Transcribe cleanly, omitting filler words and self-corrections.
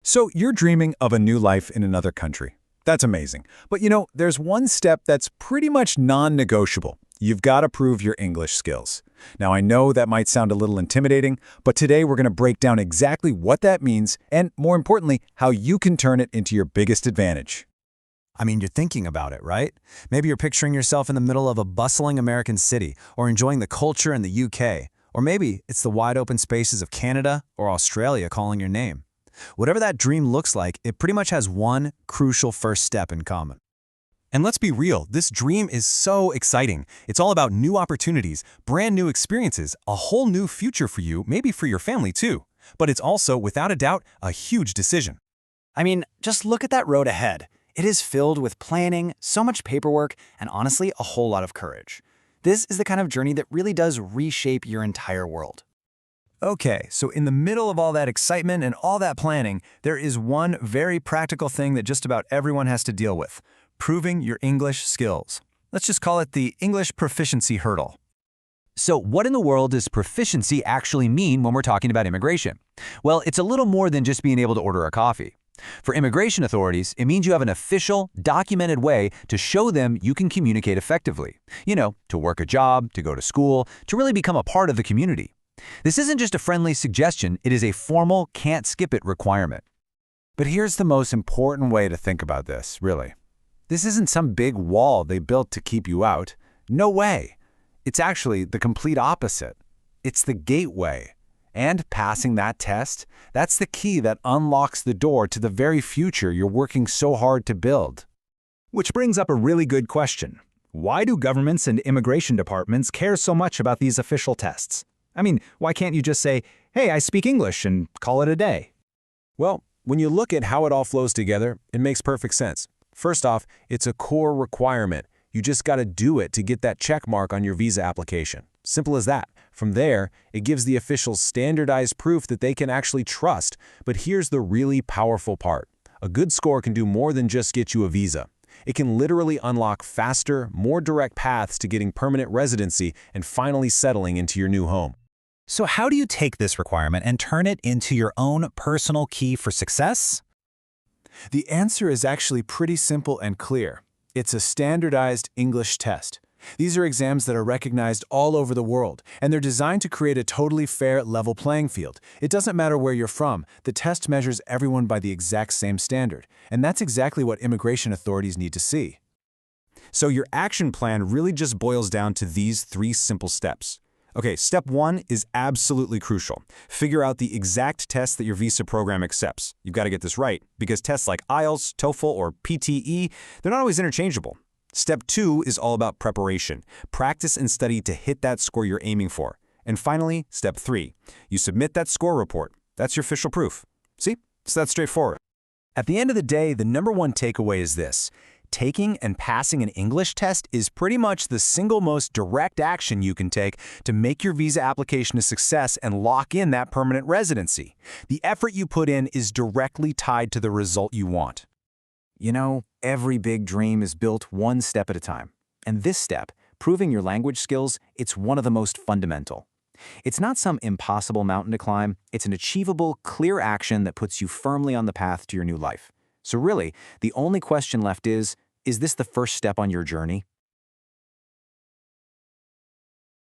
So you're dreaming of a new life in another country. That's amazing. But there's one step that's pretty much non-negotiable. You've got to prove your English skills. Now, I know that might sound a little intimidating, but today we're going to break down exactly what that means and, more importantly, how you can turn it into your biggest advantage. I mean, you're thinking about it, right? Maybe you're picturing yourself in the middle of a bustling American city or enjoying the culture in the UK. Or maybe it's the wide open spaces of Canada or Australia calling your name. Whatever that dream looks like, it pretty much has one crucial first step in common. And let's be real, this dream is so exciting. It's all about new opportunities, brand new experiences, a whole new future for you, maybe for your family too. But it's also, without a doubt, a huge decision. I mean, just look at that road ahead. It is filled with planning, so much paperwork, and honestly, a whole lot of courage. This is the kind of journey that really does reshape your entire world. Okay, so in the middle of all that excitement and all that planning, there is one very practical thing that just about everyone has to deal with: proving your English skills. Let's just call it the English proficiency hurdle. So what in the world does proficiency actually mean when we're talking about immigration? Well, it's a little more than just being able to order a coffee. For immigration authorities, it means you have an official, documented way to show them you can communicate effectively. To work a job, to go to school, to really become a part of the community. This isn't just a friendly suggestion, it is a formal, can't-skip-it requirement. But here's the most important way to think about this, really. This isn't some big wall they built to keep you out. No way. It's actually the complete opposite. It's the gateway. And passing that test, that's the key that unlocks the door to the very future you're working so hard to build. Which brings up a really good question. Why do governments and immigration departments care so much about these official tests? I mean, why can't you just say, hey, I speak English, and call it a day? Well, when you look at how it all flows together, it makes perfect sense. First off, it's a core requirement. You just got to do it to get that check mark on your visa application. Simple as that. From there, it gives the officials standardized proof that they can actually trust. But here's the really powerful part. A good score can do more than just get you a visa. It can literally unlock faster, more direct paths to getting permanent residency and finally settling into your new home. So how do you take this requirement and turn it into your own personal key for success? The answer is actually pretty simple and clear. It's a standardized English test. These are exams that are recognized all over the world, and they're designed to create a totally fair, level playing field. It doesn't matter where you're from, the test measures everyone by the exact same standard, and that's exactly what immigration authorities need to see. So your action plan really just boils down to these 3 simple steps. Okay, step 1 is absolutely crucial. Figure out the exact test that your visa program accepts. You've got to get this right, because tests like IELTS, TOEFL, or PTE, they're not always interchangeable. Step 2 is all about preparation. Practice and study to hit that score you're aiming for. And finally, step 3, you submit that score report. That's your official proof. See? It's that straightforward. At the end of the day, the number one takeaway is this: taking and passing an English test is pretty much the single most direct action you can take to make your visa application a success and lock in that permanent residency. The effort you put in is directly tied to the result you want. Every big dream is built one step at a time. And this step, proving your language skills, it's one of the most fundamental. It's not some impossible mountain to climb. It's an achievable, clear action that puts you firmly on the path to your new life. So really, the only question left is this the first step on your journey?